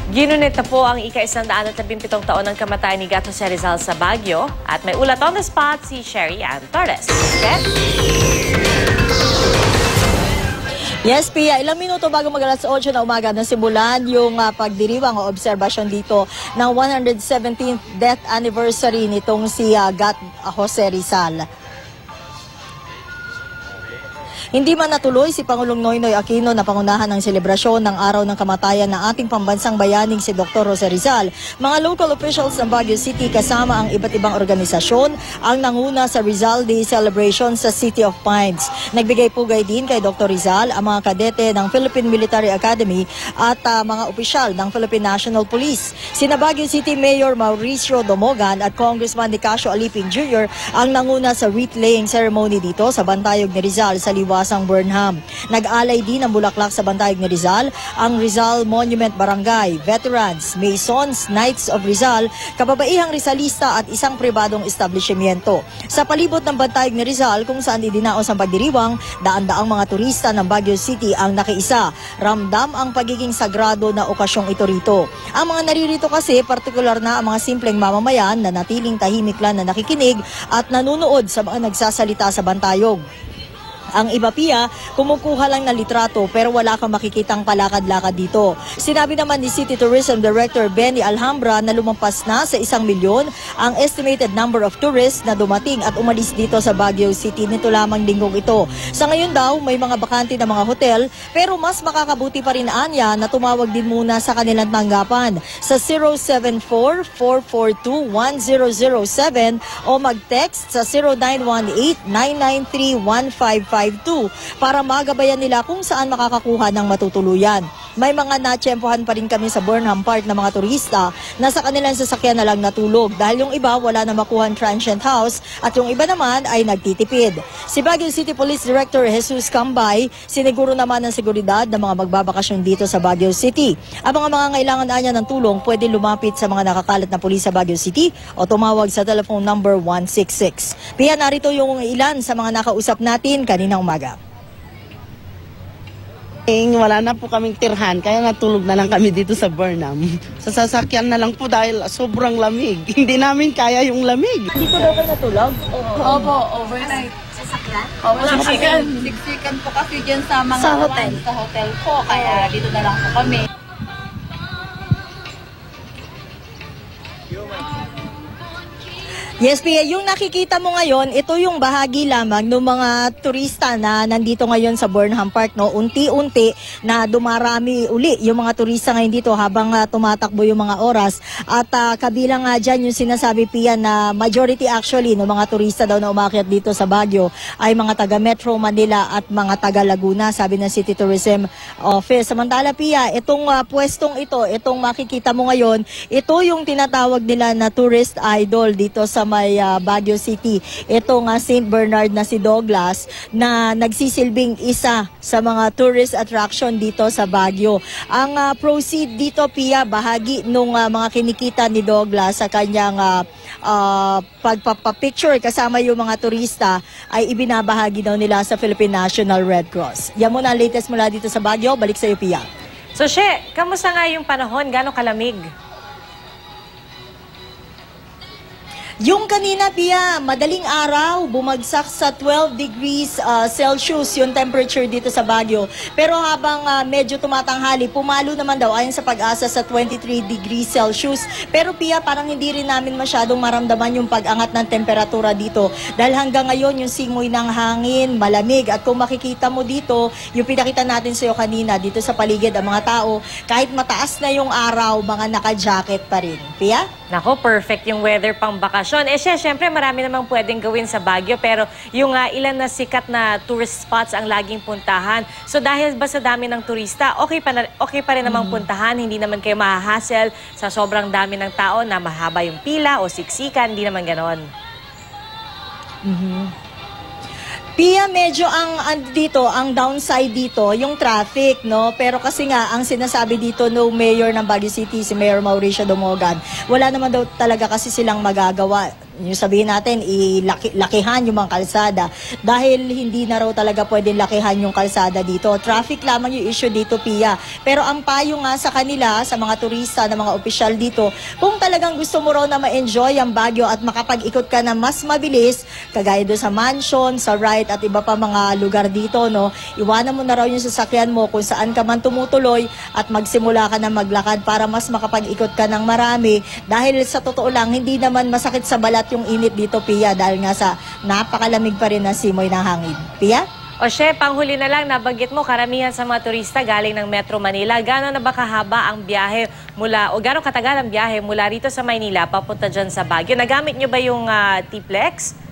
Ginunit na po ang ika-117 taon ng kamatayan ni Gato Rizal sa Baguio. At may ulat on the spot si Sherry Ann Torres. Okay? Yes, Pia. Ilang minuto bago mag-alas 8 na umaga na simulan yung pagdiriwang o obserbasyon dito ng 117th death anniversary nitong si Gat Jose Rizal. Hindi man natuloy si Pangulong Noynoy Aquino na pangunahan ng selebrasyon ng araw ng kamatayan ng ating pambansang bayaning si Dr. Jose Rizal. Mga local officials ng Baguio City kasama ang iba't ibang organisasyon ang nanguna sa Rizal Day celebration sa City of Pines. Nagbigay pugay din kay Dr. Rizal ang mga kadete ng Philippine Military Academy at mga opisyal ng Philippine National Police. Sina Baguio City Mayor Mauricio Domogan at Congressman Nicasio Aliping Jr. ang nanguna sa wreath-laying ceremony dito sa Bantayog ni Rizal sa Liwasang Burnham. Nag-alay din ng bulaklak sa Bantayog ni Rizal ang Rizal Monument Barangay, Veterans, Masons, Knights of Rizal, kababaihang Rizalista at isang pribadong establishmento. Sa palibot ng Bantayog ni Rizal kung saan idinaos ang pagdiriwang, daan-daang mga turista ng Baguio City ang nakiisa. Ramdam ang pagiging sagrado na okasyong ito rito. Ang mga naririto kasi partikular na ang mga simpleng mamamayan na natiling tahimik lang na nakikinig at nanunood sa mga nagsasalita sa Bantayog. Ang iba, Pia, kumukuha lang ng litrato pero wala kang makikitang palakad-lakad dito. Sinabi naman ni City Tourism Director Benny Alhambra na lumampas na sa 1 milyon ang estimated number of tourists na dumating at umalis dito sa Baguio City nito lamang linggong ito. Sa ngayon daw, may mga bakante na mga hotel pero mas makakabuti pa rin anya na tumawag din muna sa kanilang tanggapan sa 074-442-1007 o mag-text sa 0918-993-1552 para magabayan nila kung saan makakakuha ng matutuluyan. May mga natsyempohan pa rin kami sa Burnham Park na mga turista na sa kanilang sasakyan na lang natulog dahil yung iba wala na makuha transient house at yung iba naman ay nagtitipid. Si Baguio City Police Director Jesus Cambay siniguro naman ng seguridad ng mga magbabakasyon dito sa Baguio City. Ang mga mangangailangan anya ng tulong pwede lumapit sa mga nakakalat na pulis sa Baguio City o tumawag sa telephone number 166. Pia, narito yung ilan sa mga nakausap natin kaninang umaga. Wala na po kaming tirhan, kaya natulog na lang kami dito sa Burnham. Sa sasakyan na lang po dahil sobrang lamig. Hindi namin kaya yung lamig. Dito daw kayo natulog? Opo, overnight. Sasakyan? Opo, siksikan po kasi dyan sa mga Sa hotel? Sa hotel po, kaya dito na lang po kami. Yes, Pia, yung nakikita mo ngayon, ito yung bahagi lamang ng mga turista na nandito ngayon sa Burnham Park, no? Unti-unti na dumarami uli yung mga turista ngayon dito habang tumatakbo yung mga oras. At kabilang nga dyan yung sinasabi, Pia, na majority actually ng mga turista daw na umakyat dito sa Baguio ay mga taga Metro Manila at mga taga Laguna, sabi ng City Tourism Office. Samantala, Pia, itong pwestong ito, itong makikita mo ngayon, ito yung tinatawag nila na tourist idol dito sa may Baguio City. Ito nga St. Bernard na si Douglas na nagsisilbing isa sa mga tourist attraction dito sa Baguio. Ang proceed dito, Pia, bahagi nung mga kinikita ni Douglas sa kanyang pagpapapicture kasama yung mga turista ay ibinabahagi daw nila sa Philippine National Red Cross. Yan muna ang latest mula dito sa Baguio. Balik sa iyo, Pia. So, She, kamusta nga yung panahon? Gano'ng kalamig? Yung kanina, Pia, madaling araw, bumagsak sa 12 degrees Celsius yung temperature dito sa Baguio. Pero habang medyo tumatanghali, pumalo naman daw ayon sa Pag-asa sa 23 degrees Celsius. Pero Pia, parang hindi rin namin masyadong maramdaman yung pag-angat ng temperatura dito. Dahil hanggang ngayon, yung simoy ng hangin, malamig. At kung makikita mo dito, yung pinakita natin sa'yo kanina, dito sa paligid, ang mga tao, kahit mataas na yung araw, mga naka-jacket pa rin. Pia? Nako, perfect yung weather pang bakasyon. Syempre marami namang pwedeng gawin sa Baguio pero yung ilan na sikat na tourist spots ang laging puntahan. So dahil ba sa dami ng turista, okay pa rin namang puntahan, hindi naman kayo mahahassle sa sobrang dami ng tao na mahaba yung pila o siksikan, hindi naman ganon. Pia, medyo ang downside dito, yung traffic, no? Pero kasi nga, ang sinasabi dito no Mayor ng Baguio City, si Mayor Mauricio Domogan, wala naman daw talaga kasi silang magagawa. yung sabihin natin, lakihan yung mga kalsada. Dahil hindi na raw talaga pwedeng lakihan yung kalsada dito. Traffic lamang yung issue dito, Pia. Pero ang payo nga sa kanila, sa mga turista, na mga opisyal dito, kung talagang gusto mo raw na ma-enjoy ang Baguio at makapag-ikot ka na mas mabilis, kagaya doon sa mansion, sa Wright at iba pa mga lugar dito, no, iwanan mo na raw yung sasakyan mo kung saan ka man tumutuloy at magsimula ka na maglakad para mas makapag-ikot ka ng marami. Dahil sa totoo lang, hindi naman masakit sa balat yung init dito, Pia, dahil nga sa napakalamig pa rin na simoy ng hangin. Pia? O Shep, panghuli na lang, nabanggit mo, karamihan sa mga turista galing ng Metro Manila. Gano'n na ba kahaba ang biyahe mula, o gano'n katagal ang biyahe mula rito sa Maynila papunta dyan sa Baguio? Nagamit nyo ba yung T-Flex?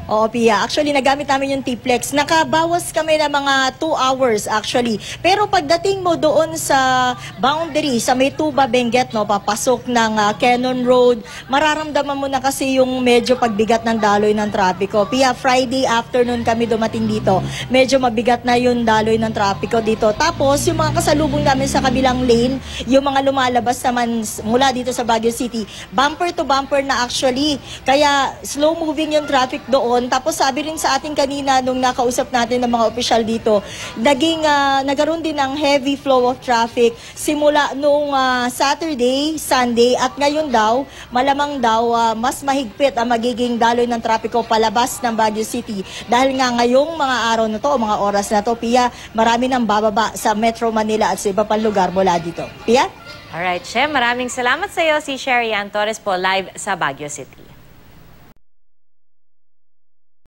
Oo, Pia. Actually, nagamit namin yung T-Flex. Nakabawas kami ng mga 2 hours actually. Pero pagdating mo doon sa boundary, sa may Tuba, Benguet, no, papasok ng Cannon Road, mararamdaman mo na kasi yung medyo pagbigat ng daloy ng trapiko. Pia, Friday afternoon kami dumating dito. Medyo mabigat na yung daloy ng trapiko dito. Tapos, yung mga kasalubong namin sa kabilang lane, yung mga lumalabas naman mula dito sa Baguio City, bumper to bumper na actually. Kaya, slow moving yung traffic doon. Tapos sabi rin sa atin kanina nung nakausap natin ng mga opisyal dito, nagkaroon din ng heavy flow of traffic simula nung Saturday, Sunday at ngayon daw, malamang daw mas mahigpit ang magiging daloy ng trapiko palabas ng Baguio City. Dahil nga ngayong mga araw na to, o mga oras na to, Pia, marami nang bababa sa Metro Manila at sa iba pang lugar mula dito. Pia? Alright, Shep, maraming salamat sa iyo. Si Sherry Ann Torres po, live sa Baguio City.